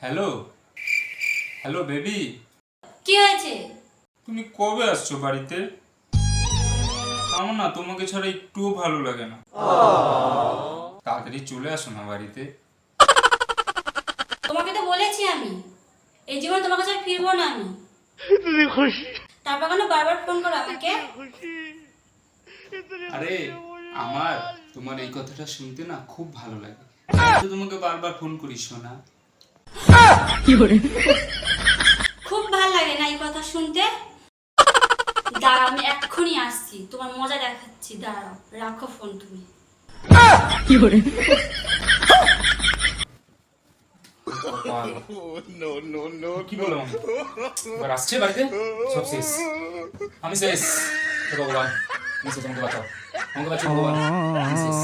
Hello hello baby, কি হয়েছে? তুমি কবে আসছো বাড়িতে? আমার না তোমাকে ছাড়া একটুও ভালো লাগে না। তাড়াতাড়ি চলে আসো না বাড়িতে। তোমাকে তো বলেছি আমি এই জীবনে তোমার কাছে আর ফিরবো না আমি। তারপর কেন বারবার ফোন করো আমাকে? আরে আমার তোমার এই কথাটা শুনতে না খুব ভালো লাগে, তাই তো তোমাকে বারবার ফোন করি সোনা। খুব ভালো লাগে না এই কথা শুনতে। দাঁড়াও, আমি এক্ষুনি আসছি, তোমার মজা দেখাচ্ছি। দাঁড়াও, রাখো ফোন তুমি। কি বলো এবার আসছে বাড়িতে? সব শেষ, আমি শেষ। হে ভগবান, তুমি শেষ, আমাকে বাঁচাও, আমাকে বাঁচাও ভগবান, আমি শেষ।